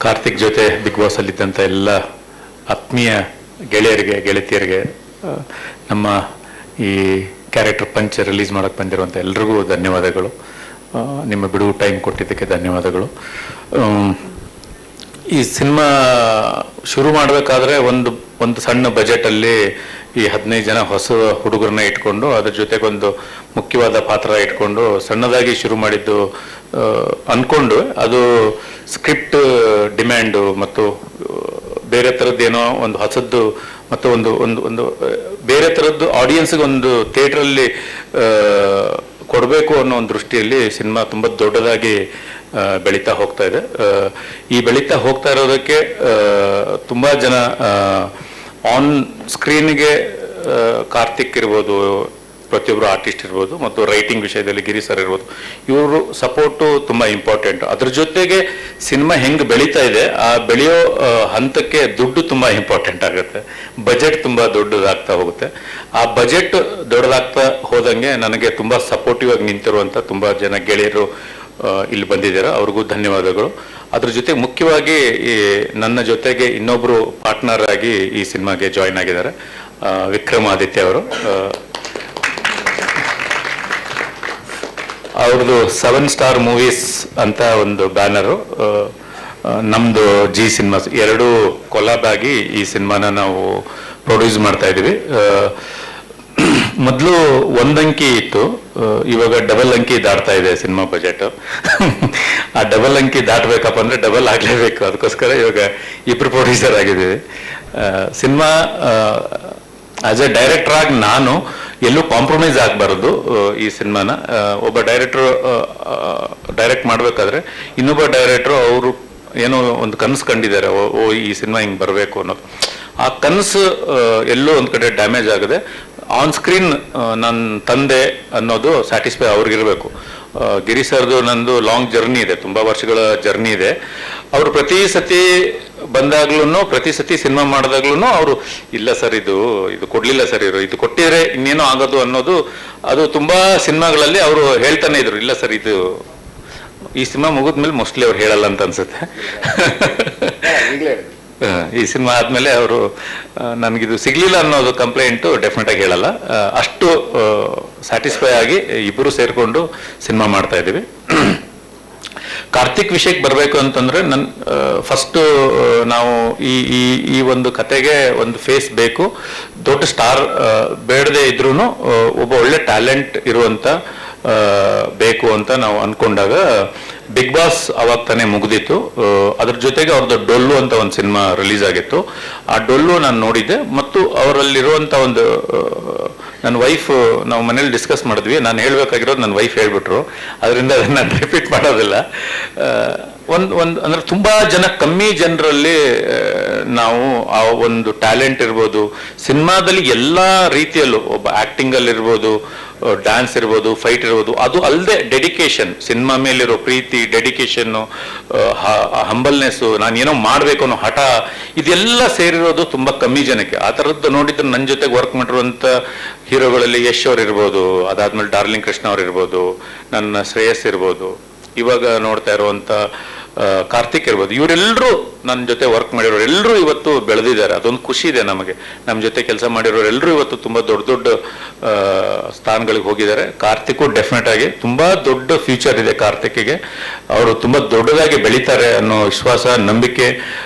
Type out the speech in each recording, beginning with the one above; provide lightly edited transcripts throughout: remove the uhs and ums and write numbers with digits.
ಕಾರ್ತಿಕ್ ಜೊತೆ big boss ಅಲ್ಲಿದ್ದಂಥ ಎಲ್ಲ ಆತ್ಮೀಯ ಗೆಳೆಯರಿಗೆ ಗೆಳತಿಯರಿಗೆ ನಮ್ಮ ಈ ಕ್ಯಾರೆಕ್ಟರ್ ಪಂಚ್ ರಿಲೀಸ್ ಮಾಡಕ್ಕೆ ಬಂದಿರುವಂಥ ಎಲ್ರಿಗೂ ಧನ್ಯವಾದಗಳು. ನಿಮ್ಮ ಬಿಡುವು ಟೈಮ್ ಕೊಟ್ಟಿದ್ದಕ್ಕೆ ಧನ್ಯವಾದಗಳು. ಈ ಸಿನಿಮಾ ಶುರು ಮಾಡಬೇಕಾದ್ರೆ ಒಂದು ಸಣ್ಣ ಬಜೆಟಲ್ಲಿ ಈ 15 ಜನ ಹೊಸ ಹುಡುಗರನ್ನ ಇಟ್ಕೊಂಡು ಅದ್ರ ಜೊತೆಗೊಂದು ಮುಖ್ಯವಾದ ಪಾತ್ರ ಇಟ್ಕೊಂಡು ಸಣ್ಣದಾಗಿ ಶುರು ಮಾಡಿದ್ದು ಅಂದ್ಕೊಂಡು ಅದು ಸ್ಕ್ರಿಪ್ಟ್ ಡಿಮ್ಯಾಂಡು ಮತ್ತು ಬೇರೆ ಥರದ್ದೇನೋ ಒಂದು ಹೊಸದ್ದು ಮತ್ತು ಒಂದು ಒಂದು ಒಂದು ಬೇರೆ ಥರದ್ದು ಆಡಿಯನ್ಸ್ಗೆ ಒಂದು ಥಿಯೇಟ್ರಲ್ಲಿ ಕೊಡಬೇಕು ಅನ್ನೋ ಒಂದು ದೃಷ್ಟಿಯಲ್ಲಿ ಸಿನಿಮಾ ತುಂಬ ದೊಡ್ಡದಾಗಿ ಬೆಳೀತಾ ಹೋಗ್ತಾ ಇದೆ. ಈ ಬೆಳೀತಾ ಹೋಗ್ತಾ ಇರೋದಕ್ಕೆ ತುಂಬ ಜನ ಆನ್ ಸ್ಕ್ರೀನ್ಗೆ ಕಾರ್ತಿಕ್ ಇರ್ಬೋದು, ಪ್ರತಿಯೊಬ್ಬರು ಆರ್ಟಿಸ್ಟ್ ಇರ್ಬೋದು, ಮತ್ತು ರೈಟಿಂಗ್ ವಿಷಯದಲ್ಲಿ ಗಿರಿ ಸರ್ ಇರ್ಬೋದು, ಇವರು ಸಪೋರ್ಟು ತುಂಬ ಇಂಪಾರ್ಟೆಂಟ್. ಅದ್ರ ಜೊತೆಗೆ ಸಿನಿಮಾ ಹೆಂಗೆ ಬೆಳೀತಾ ಇದೆ ಆ ಬೆಳೆಯೋ ಹಂತಕ್ಕೆ ದುಡ್ಡು ತುಂಬ ಇಂಪಾರ್ಟೆಂಟ್ ಆಗುತ್ತೆ. ಬಜೆಟ್ ತುಂಬ ದೊಡ್ಡದಾಗ್ತಾ ಹೋಗುತ್ತೆ. ಆ ಬಜೆಟ್ ದೊಡ್ಡದಾಗ್ತಾ ಹೋದಂಗೆ ನನಗೆ ತುಂಬ ಸಪೋರ್ಟಿವ್ ಆಗಿ ನಿಂತಿರುವಂಥ ತುಂಬ ಜನ ಗೆಳೆಯರು ಇಲ್ಲಿ ಬಂದಿದ್ದಾರೆ, ಅವ್ರಿಗೂ ಧನ್ಯವಾದಗಳು. ಅದ್ರ ಜೊತೆ ಮುಖ್ಯವಾಗಿ ನನ್ನ ಜೊತೆಗೆ ಇನ್ನೊಬ್ರು ಪಾರ್ಟ್ನರ್ ಆಗಿ ಈ ಸಿನಿಮಾಗೆ ಜಾಯಿನ್ ಆಗಿದ್ದಾರೆ, ವಿಕ್ರಮಾದಿತ್ಯ ಅವರು. ಅವ್ರದ್ದು 7 ಸ್ಟಾರ್ ಮೂವೀಸ್ ಅಂತ ಒಂದು ಬ್ಯಾನರು, ನಮ್ಮದು ಜಿ ಸಿನಿಮಾಸ್, ಎರಡೂ ಕೊಲಾಬ್ ಆಗಿ ಈ ಸಿನಿಮಾನ ನಾವು ಪ್ರೊಡ್ಯೂಸ್ ಮಾಡ್ತಾ ಇದ್ದೀವಿ. ಮೊದಲು 1 ಅಂಕಿ ಇತ್ತು, ಇವಾಗ ಡಬಲ್ ಅಂಕಿ ದಾಟ್ತಾ ಇದೆ ಸಿನಿಮಾ ಬಜೆಟ್. ಆ ಡಬಲ್ ಅಂಕಿ ದಾಟಬೇಕಪ್ಪ ಅಂದರೆ ಡಬಲ್ ಆಗಲೇಬೇಕು. ಅದಕ್ಕೋಸ್ಕರ ಇವಾಗ ಇಬ್ಬರು ಪ್ರೊಡ್ಯೂಸರ್ ಆಗಿದ್ದೀವಿ. ಸಿನಿಮಾ ಆಸ್ ಎ ಡೈರೆಕ್ಟರ್ ಆಗಿ ನಾನು ಎಲ್ಲೂ ಕಾಂಪ್ರಮೈಸ್ ಆಗಬಾರ್ದು. ಈ ಸಿನಿಮಾನ ಒಬ್ಬ ಡೈರೆಕ್ಟ್ ಮಾಡಬೇಕಾದ್ರೆ ಇನ್ನೊಬ್ಬ ಡೈರೆಕ್ಟ್ರು ಅವರು ಏನೋ ಒಂದು ಕನಸು ಕಂಡಿದ್ದಾರೆ, ಈ ಸಿನಿಮಾ ಹಿಂಗೆ ಬರಬೇಕು ಅನ್ನೋದು. ಆ ಕನಸು ಎಲ್ಲೋ ಒಂದು ಕಡೆ ಡ್ಯಾಮೇಜ್ ಆಗದೆ ಆನ್ ಸ್ಕ್ರೀನ್ ನನ್ನ ತಂದೆ ಅನ್ನೋದು ಸ್ಯಾಟಿಸ್ಫೈ ಅವ್ರಿಗಿರಬೇಕು. ಗಿರಿ ಸರ್ದು ನಂದು ಲಾಂಗ್ ಜರ್ನಿ ಇದೆ, ತುಂಬ ವರ್ಷಗಳ ಜರ್ನಿ ಇದೆ. ಅವರು ಪ್ರತಿ ಸತಿ ಬಂದಾಗ್ಲೂ, ಪ್ರತಿ ಸತಿ ಸಿನಿಮಾ ಮಾಡಿದಾಗ್ಲೂ ಅವರು ಇಲ್ಲ ಸರ್ ಇದು ಕೊಡ್ಲಿಲ್ಲ ಸರ್, ಇದು ಕೊಟ್ಟಿದ್ರೆ ಇನ್ನೇನೋ ಆಗೋದು ಅನ್ನೋದು, ಅದು ತುಂಬ ಸಿನಿಮಾಗಳಲ್ಲಿ ಅವರು ಹೇಳ್ತಾನೆ ಇದ್ರು, ಇಲ್ಲ ಸರ್ ಇದು ಈ ಸಿನಿಮಾ ಮುಗಿದ್ಮೇಲೆ ಮೋಸ್ಟ್ಲಿ ಅವ್ರು ಹೇಳಲ್ಲ ಅಂತ ಅನ್ಸುತ್ತೆ. ಈ ಸಿನಿಮಾ ಆದಮೇಲೆ ಅವರು ನನಗಿದು ಸಿಗ್ಲಿಲ್ಲ ಅನ್ನೋದು ಕಂಪ್ಲೇಂಟು ಡೆಫಿನೆಟ್ ಆಗಿ ಹೇಳಲ್ಲ. ಅಷ್ಟು ಸ್ಯಾಟಿಸ್ಫೈ ಆಗಿ ಇಬ್ಬರು ಸೇರಿಕೊಂಡು ಸಿನಿಮಾ ಮಾಡ್ತಾ ಇದ್ದೀವಿ. ಕಾರ್ತಿಕ್ ವಿಷಯಕ್ಕೆ ಬರಬೇಕು ಅಂತಂದ್ರೆ ಫಸ್ಟು ನಾವು ಈ ಒಂದು ಕತೆಗೆ ಒಂದು ಫೇಸ್ ಬೇಕು. ದೊಡ್ಡ ಸ್ಟಾರ್ ಬೇಡದೇ ಇದ್ರೂ ಒಬ್ಬ ಒಳ್ಳೆ ಟ್ಯಾಲೆಂಟ್ ಇರುವಂತ ಬೇಕು ಅಂತ ನಾವು ಅನ್ಕೊಂಡಾಗ ಬಿಗ್ ಬಾಸ್ ಅವಾಗ ತಾನೇ ಮುಗ್ದಿತ್ತು. ಅದ್ರ ಜೊತೆಗೆ ಅವ್ರದ್ದು ಡೊಲ್ಲು ಅಂತ ಒಂದು ಸಿನಿಮಾ ರಿಲೀಸ್ ಆಗಿತ್ತು. ಆ ಡೊಲ್ಲು ನಾನು ನೋಡಿದ್ದೆ, ಮತ್ತು ಅವರಲ್ಲಿರುವಂಥ ಒಂದು ನನ್ನ ವೈಫ್, ನಾವು ಮನೇಲಿ ಡಿಸ್ಕಸ್ ಮಾಡಿದ್ವಿ, ನಾನು ಹೇಳ್ಬೇಕಾಗಿರೋದು ನನ್ನ ವೈಫ್ ಹೇಳ್ಬಿಟ್ರು, ಅದರಿಂದ ಅದನ್ನು ನಾನು ರಿಪೀಟ್ ಮಾಡೋದಿಲ್ಲ. ಅಂದ್ರೆ ತುಂಬಾ ಕಮ್ಮಿ ಜನರಲ್ಲಿ ನಾವು ಆ ಒಂದು ಟ್ಯಾಲೆಂಟ್ ಇರ್ಬೋದು, ಸಿನಿಮಾದಲ್ಲಿ ಎಲ್ಲಾ ರೀತಿಯಲ್ಲೂ ಒಬ್ಬ ಆಕ್ಟಿಂಗ್ ಅಲ್ಲಿ ಇರ್ಬೋದು, ಡ್ಯಾನ್ಸ್ ಇರ್ಬೋದು, ಫೈಟ್ ಇರ್ಬೋದು, ಅದು ಅಲ್ಲದೆ ಡೆಡಿಕೇಶನ್, ಸಿನಿಮಾ ಮೇಲಿರೋ ಪ್ರೀತಿ, ಡೆಡಿಕೇಶನ್ನು, ಹಂಬಲ್ನೆಸ್ಸು, ನಾನು ಏನೋ ಮಾಡಬೇಕು ಅನ್ನೋ ಹಠ, ಇದೆಲ್ಲ ಸೇರಿರೋದು ತುಂಬಾ ಕಮ್ಮಿ ಜನಕ್ಕೆ. ಆ ಥರದ್ದು ನೋಡಿದ್ರೆ ನನ್ನ ಜೊತೆಗೆ ವರ್ಕ್ ಮಾಡಿರುವಂಥ ಹೀರೋಗಳಲ್ಲಿ ಯಶ್ ಅವ್ರು ಇರ್ಬೋದು, ಅದಾದ್ಮೇಲೆ ಡಾರ್ಲಿಂಗ್ ಕೃಷ್ಣ ಅವ್ರು ಇರ್ಬೋದು, ನನ್ನ ಶ್ರೇಯಸ್ ಇರ್ಬೋದು, ಇವಾಗ ನೋಡ್ತಾ ಇರುವಂಥ ಕಾರ್ತಿಕ್ ಇರ್ಬೋದು, ಇವರೆಲ್ಲರೂ ನನ್ನ ಜೊತೆ ವರ್ಕ್ ಮಾಡಿರೋರು ಎಲ್ಲರೂ ಇವತ್ತು ಬೆಳೆದಿದ್ದಾರೆ. ಅದೊಂದು ಖುಷಿ ಇದೆ ನಮಗೆ. ನಮ್ಮ ಜೊತೆ ಕೆಲಸ ಮಾಡಿರೋರು ಎಲ್ಲರೂ ಇವತ್ತು ತುಂಬ ದೊಡ್ಡ ದೊಡ್ಡ ಸ್ಥಾನಗಳಿಗೆ ಹೋಗಿದ್ದಾರೆ. ಕಾರ್ತಿಕ್ಕು ಡೆಫಿನೆಟ್ ಆಗಿ ತುಂಬ ದೊಡ್ಡ ಫ್ಯೂಚರ್ ಇದೆ ಕಾರ್ತಿಕ್ಗೆ. ಅವರು ತುಂಬ ದೊಡ್ಡದಾಗಿ ಬೆಳೀತಾರೆ ಅನ್ನೋ ವಿಶ್ವಾಸ, ನಂಬಿಕೆ,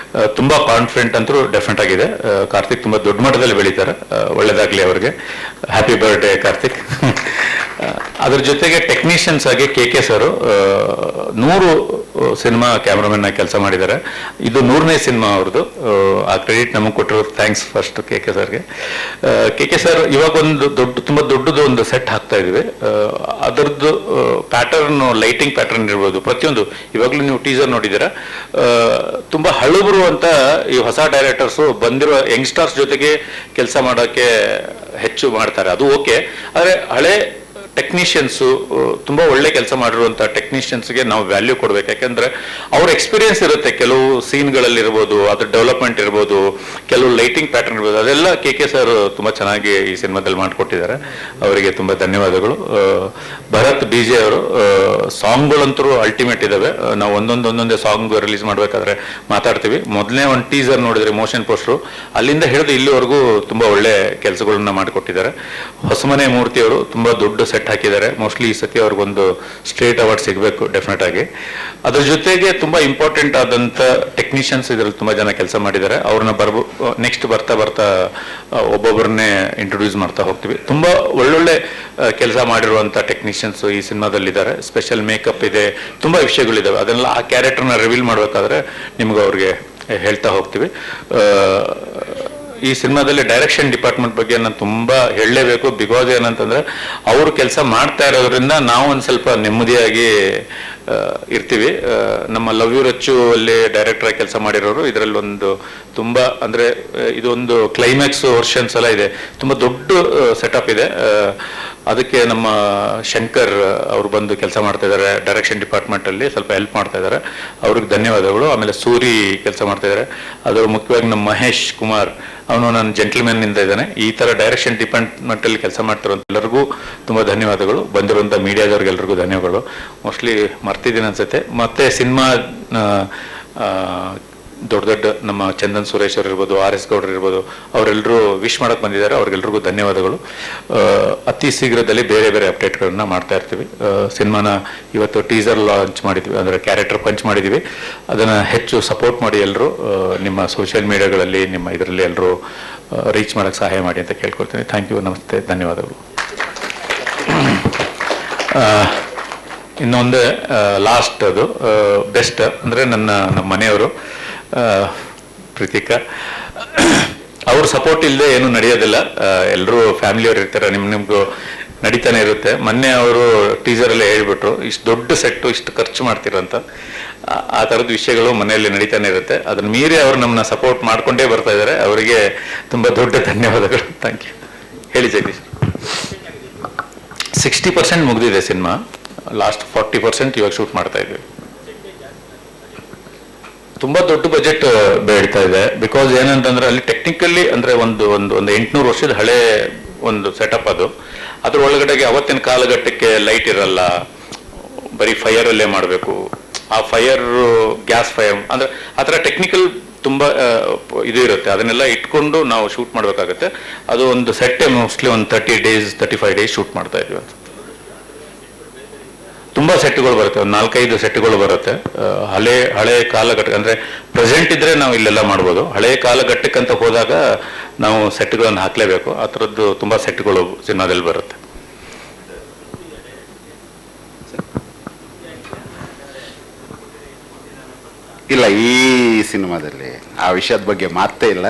ತುಂಬ ಕಾನ್ಫಿಡೆಂಟ್ ಅಂತೂ ಡೆಫಿನೆಟ್ ಆಗಿದೆ. ಕಾರ್ತಿಕ್ ತುಂಬ ದೊಡ್ಡ ಮಟ್ಟದಲ್ಲಿ ಬೆಳೀತಾರೆ. ಒಳ್ಳೇದಾಗಲಿ ಅವ್ರಿಗೆ. Happy birthday Karthik. ಅದ್ರ ಜೊತೆಗೆ ಟೆಕ್ನಿಷಿಯನ್ಸ್ ಆಗಿ ಕೆ ಸರ್ 100 ಸಿನಿಮಾ ಕ್ಯಾಮ್ರಾಮನ್ ಆಗಿ ಕೆಲಸ ಮಾಡಿದ್ದಾರೆ. ಇದು 100ನೇ ಸಿನಿಮಾ ಅವ್ರದ್ದು. ಆ ಕ್ರೆಡಿಟ್ ನಮಗೆ ಕೊಟ್ಟರು. ಥ್ಯಾಂಕ್ಸ್ ಫಸ್ಟ್ ಕೆ ಸರ್ಗೆ. ಕೆ ಸರ್ ಇವಾಗ ಒಂದು ತುಂಬ ದೊಡ್ಡದು ಒಂದು ಸೆಟ್ ಹಾಕ್ತಾ ಇದೀವಿ. ಅದರದ್ದು ಪ್ಯಾಟರ್ನ್, ಲೈಟಿಂಗ್ ಪ್ಯಾಟರ್ನ್ ಇರ್ಬೋದು, ಪ್ರತಿಯೊಂದು ಇವಾಗಲೂ ನೀವು ಟೀಸರ್ ನೋಡಿದ್ದೀರಾ. ತುಂಬ ಹಳುಬರು ಅಂತ ಈ ಹೊಸ ಡೈರೆಕ್ಟರ್ಸು ಬಂದಿರೋ ಯಂಗ್ಸ್ಟರ್ಸ್ ಜೊತೆಗೆ ಕೆಲಸ ಮಾಡೋಕ್ಕೆ ಹೆಚ್ಚು ಮಾಡ್ತಾರೆ, ಅದು ಓಕೆ. ಆದರೆ ಹಳೆ ಟೆಕ್ನಿಷಿಯನ್ಸು ತುಂಬ ಒಳ್ಳೆ ಕೆಲಸ ಮಾಡಿರುವಂಥ ಟೆಕ್ನಿಷಿಯನ್ಸ್ಗೆ ನಾವು ವ್ಯಾಲ್ಯೂ ಕೊಡ್ಬೇಕು. ಯಾಕೆಂದರೆ ಅವ್ರ ಎಕ್ಸ್ಪೀರಿಯನ್ಸ್ ಇರುತ್ತೆ, ಕೆಲವು ಸೀನ್ಗಳಲ್ಲಿ ಇರ್ಬೋದು, ಅದ್ರ ಡೆವಲಪ್ಮೆಂಟ್ ಇರ್ಬೋದು, ಕೆಲವು ಲೈಟಿಂಗ್ ಪ್ಯಾಟರ್ನ್ ಇರ್ಬೋದು, ಅದೆಲ್ಲ ಕೆ ಸರ್ ತುಂಬ ಚೆನ್ನಾಗಿ ಈ ಸಿನಿಮಾದಲ್ಲಿ ಮಾಡಿಕೊಟ್ಟಿದ್ದಾರೆ. ಅವರಿಗೆ ತುಂಬ ಧನ್ಯವಾದಗಳು. ಭರತ್ BJ ಅವರು ಸಾಂಗ್ಗಳಂತೂ ಅಲ್ಟಿಮೇಟ್ ಇದ್ದಾವೆ. ನಾವು ಒಂದೊಂದೇ ಸಾಂಗ್ ರಿಲೀಸ್ ಮಾಡಬೇಕಾದ್ರೆ ಮಾತಾಡ್ತೀವಿ. ಮೊದಲನೇ ಒಂದು ಟೀಸರ್ ನೋಡಿದ್ರೆ ಮೋಷನ್ ಪೋಸ್ಟ್ರು, ಅಲ್ಲಿಂದ ಹಿಡಿದು ಇಲ್ಲಿವರೆಗೂ ತುಂಬ ಒಳ್ಳೆ ಕೆಲಸಗಳನ್ನ ಮಾಡಿಕೊಟ್ಟಿದ್ದಾರೆ. ಹೊಸಮನೆ ಮೂರ್ತಿ ಅವರು ತುಂಬ ದೊಡ್ಡ ಸೆಟ್ ಹಾಕಿದ್ದಾರೆ. ಮೋಸ್ಟ್ಲಿ ಈ ಸತಿ ಅವ್ರಿಗೊಂದು ಸ್ಟೇಟ್ ಅವಾರ್ಡ್ ಸಿಗಬೇಕು ಡೆಫಿನೆಟ್ ಆಗಿ. ಅದ್ರ ಜೊತೆಗೆ ತುಂಬ ಇಂಪಾರ್ಟೆಂಟ್ ಆದಂಥ ಟೆಕ್ನಿಷಿಯನ್ಸ್ ಇದರಲ್ಲಿ ತುಂಬ ಜನ ಕೆಲಸ ಮಾಡಿದ್ದಾರೆ. ಅವ್ರನ್ನ ನೆಕ್ಸ್ಟ್ ಬರ್ತಾ ಒಬ್ಬೊಬ್ಬರನ್ನೇ ಇಂಟ್ರೊಡ್ಯೂಸ್ ಮಾಡ್ತಾ ಹೋಗ್ತೀವಿ. ತುಂಬ ಒಳ್ಳೊಳ್ಳೆ ಕೆಲಸ ಮಾಡಿರುವಂಥ ಟೆಕ್ನಿಷಿಯನ್ಸ್ ಈ ಸಿನಿಮಾದಲ್ಲಿದ್ದಾರೆ. ಸ್ಪೆಷಲ್ ಮೇಕಪ್ ಇದೆ, ತುಂಬ ವಿಷಯಗಳಿದ್ದಾವೆ. ಅದನ್ನೆಲ್ಲ ಆ ಕ್ಯಾರೆಕ್ಟರ್ನ ರಿವೀಲ್ ಮಾಡಬೇಕಾದ್ರೆ ನಿಮ್ಗೆ ಅವ್ರಿಗೆ ಹೇಳ್ತಾ ಹೋಗ್ತೀವಿ. ಈ ಸಿನಿಮಾದಲ್ಲಿ ಡೈರೆಕ್ಷನ್ ಡಿಪಾರ್ಟ್ಮೆಂಟ್ ಬಗ್ಗೆ ನಾನು ತುಂಬ ಹೇಳಲೇಬೇಕು. ಬಿಕಾಸ್ ಏನಂತಂದ್ರೆ ಅವರು ಕೆಲಸ ಮಾಡ್ತಾ ಇರೋದ್ರಿಂದ ನಾವು ಒಂದು ಸ್ವಲ್ಪ ನೆಮ್ಮದಿಯಾಗಿ ಇರ್ತೀವಿ. ನಮ್ಮ ಲವ್ ಯು ರಚ್ಚು ಅಲ್ಲಿ ಡೈರೆಕ್ಟರ್ ಆಗಿ ಕೆಲಸ ಮಾಡಿರೋರು ಇದರಲ್ಲಿ ಒಂದು ತುಂಬ ಅಂದರೆ ಇದೊಂದು ಕ್ಲೈಮ್ಯಾಕ್ಸ್ ವರ್ಷನ್ಸ್ ಎಲ್ಲ ಇದೆ, ತುಂಬ ದೊಡ್ಡ ಸೆಟಪ್ ಇದೆ. ಅದಕ್ಕೆ ನಮ್ಮ ಶಂಕರ್ ಅವರು ಬಂದು ಕೆಲಸ ಮಾಡ್ತಾ ಇದ್ದಾರೆ ಡೈರೆಕ್ಷನ್ ಡಿಪಾರ್ಟ್ಮೆಂಟಲ್ಲಿ, ಸ್ವಲ್ಪ ಹೆಲ್ಪ್ ಮಾಡ್ತಾ ಇದ್ದಾರೆ. ಅವ್ರಿಗೆ ಧನ್ಯವಾದಗಳು. ಆಮೇಲೆ ಸೂರಿ ಕೆಲಸ ಮಾಡ್ತಾ ಇದ್ದಾರೆ. ಅದರ ಮುಖ್ಯವಾಗಿ ನಮ್ಮ ಮಹೇಶ್ ಕುಮಾರ್, ಅವನು ನನ್ನ ಜೆಂಟ್ಲ್ಮನ್ ಇಂದ ಇದ್ದಾನೆ. ಈ ಥರ ಡೈರೆಕ್ಷನ್ ಡಿಪಾರ್ಟ್ಮೆಂಟಲ್ಲಿ ಕೆಲಸ ಮಾಡ್ತಿರೋಂಥ ಎಲ್ಲರಿಗೂ ತುಂಬ ಧನ್ಯವಾದಗಳು. ಬಂದಿರುವಂಥ ಮೀಡಿಯಾದವ್ರಿಗೆಲ್ರಿಗೂ ಧನ್ಯವಾದಗಳು. ಮೋಸ್ಟ್ಲಿ ಮರ್ತಿದ್ದೀನಿ ಅನ್ಸುತ್ತೆ. ಮತ್ತೆ ಸಿನಿಮಾ ದೊಡ್ಡ ನಮ್ಮ ಚಂದನ್ ಸುರೇಶ್ ಅವರು ಇರ್ಬೋದು, RS ಗೌಡ್ರು ಇರ್ಬೋದು, ಅವರೆಲ್ಲರೂ ವಿಶ್ ಮಾಡಕ್ಕೆ ಬಂದಿದ್ದಾರೆ. ಅವ್ರಿಗೆಲ್ರಿಗೂ ಧನ್ಯವಾದಗಳು. ಅತಿ ಶೀಘ್ರದಲ್ಲಿ ಬೇರೆ ಬೇರೆ ಅಪ್ಡೇಟ್ಗಳನ್ನ ಮಾಡ್ತಾ ಇರ್ತೀವಿ. ಸಿನಿಮಾನ ಇವತ್ತು ಟೀಸರ್ ಲಾಂಚ್ ಮಾಡಿದ್ವಿ, ಅಂದರೆ ಕ್ಯಾರೆಕ್ಟರ್ ಪಂಚ್ ಮಾಡಿದ್ದೀವಿ. ಅದನ್ನು ಹೆಚ್ಚು ಸಪೋರ್ಟ್ ಮಾಡಿ ಎಲ್ಲರೂ ನಿಮ್ಮ ಸೋಷಿಯಲ್ ಮೀಡಿಯಾಗಳಲ್ಲಿ ನಿಮ್ಮ ಇದರಲ್ಲಿ ಎಲ್ಲರೂ ರೀಚ್ ಮಾಡೋಕ್ಕೆ ಸಹಾಯ ಮಾಡಿ ಅಂತ ಕೇಳ್ಕೊಳ್ತೀನಿ. ಥ್ಯಾಂಕ್ ಯು, ನಮಸ್ತೆ, ಧನ್ಯವಾದಗಳು. ಇನ್ನೊಂದು ಲಾಸ್ಟ್ ಅದು ಬೆಸ್ಟ್ ಅಂದರೆ ನಮ್ಮ ಮನೆಯವರು ಪ್ರೀತಿಕಾ, ಅವ್ರ ಸಪೋರ್ಟ್ ಇಲ್ಲದೆ ಏನೂ ನಡೆಯೋದಿಲ್ಲ. ಎಲ್ಲರೂ ಫ್ಯಾಮಿಲಿಯವ್ರು ಇರ್ತಾರೆ, ನಿಮಗೂ ನಡೀತಾನೆ ಇರುತ್ತೆ. ಮೊನ್ನೆ ಅವರು ಟೀಸರಲ್ಲೇ ಹೇಳ್ಬಿಟ್ರು, ಇಷ್ಟು ದೊಡ್ಡ ಸೆಟ್ಟು ಇಷ್ಟು ಖರ್ಚು ಮಾಡ್ತಿರೋಂಥ ಆ ಥರದ ವಿಷಯಗಳು ಮನೆಯಲ್ಲಿ ನಡೀತಾನೆ ಇರುತ್ತೆ. ಅದನ್ನ ಮೀರಿ ಅವರು ನಮ್ಮನ್ನ ಸಪೋರ್ಟ್ ಮಾಡ್ಕೊಂಡೇ ಬರ್ತಾ ಇದ್ದಾರೆ. ಅವರಿಗೆ ತುಂಬ ದೊಡ್ಡ ಧನ್ಯವಾದಗಳು. Thank you. ಹೇಳಿ ಜಗದೀಶ್. 60% ಮುಗಿದಿದೆ ಸಿನಿಮಾ, ಲಾಸ್ಟ್ 40% ಇವಾಗ ಶೂಟ್ ಮಾಡ್ತಾ ಇದ್ದೀವಿ. ತುಂಬಾ ದೊಡ್ಡ ಬಜೆಟ್ ಬೇಡ್ತಾ ಇದೆ. ಬಿಕಾಸ್ ಏನಂತಂದ್ರೆ ಅಲ್ಲಿ ಟೆಕ್ನಿಕಲಿ ಅಂದ್ರೆ ಒಂದು 800 ವರ್ಷದ ಹಳೆ ಒಂದು ಸೆಟಪ್ ಅದು. ಅದ್ರ ಒಳಗಡೆಗೆ ಅವತ್ತಿನ ಕಾಲಘಟ್ಟಕ್ಕೆ ಲೈಟ್ ಇರಲ್ಲ, ಬರೀ ಫೈರ್ ಅಲ್ಲೇ ಮಾಡಬೇಕು. ಆ ಫೈರ್ ಗ್ಯಾಸ್ ಫೈರ್ ಅಂದ್ರೆ ಆ ಥರ ಟೆಕ್ನಿಕಲ್ ತುಂಬಾ ಇದು ಇರುತ್ತೆ. ಅದನ್ನೆಲ್ಲ ಇಟ್ಕೊಂಡು ನಾವು ಶೂಟ್ ಮಾಡಬೇಕಾಗತ್ತೆ. ಅದು ಒಂದು ಸೆಟ್ ಮೋಸ್ಟ್ಲಿ ಒಂದು 35 ಡೇಸ್ ಶೂಟ್ ಮಾಡ್ತಾ ಇದ್ವಿ. ತುಂಬಾ ಸೆಟ್ಗಳು ಬರುತ್ತೆ, ಒಂದು 4-5 ಸೆಟ್ಗಳು ಬರುತ್ತೆ. ಹಳೆ ಕಾಲಘಟ್ಟ ಅಂದ್ರೆ ಪ್ರೆಸೆಂಟ್ ಇದ್ರೆ ನಾವು ಇಲ್ಲೆಲ್ಲ ಮಾಡ್ಬೋದು. ಹಳೆ ಕಾಲಘಟ್ಟಕ್ಕಂತ ಹೋದಾಗ ನಾವು ಸೆಟ್ಗಳನ್ನು ಹಾಕ್ಲೇಬೇಕು. ಆ ಥರದ್ದು ತುಂಬಾ ಸೆಟ್ಗಳು ಸಿನಿಮಾದಲ್ಲಿ ಬರುತ್ತೆ. ಇಲ್ಲ, ಈ ಸಿನಿಮಾದಲ್ಲಿ ಆ ವಿಷಯದ ಬಗ್ಗೆ ಮಾತೇ ಇಲ್ಲ.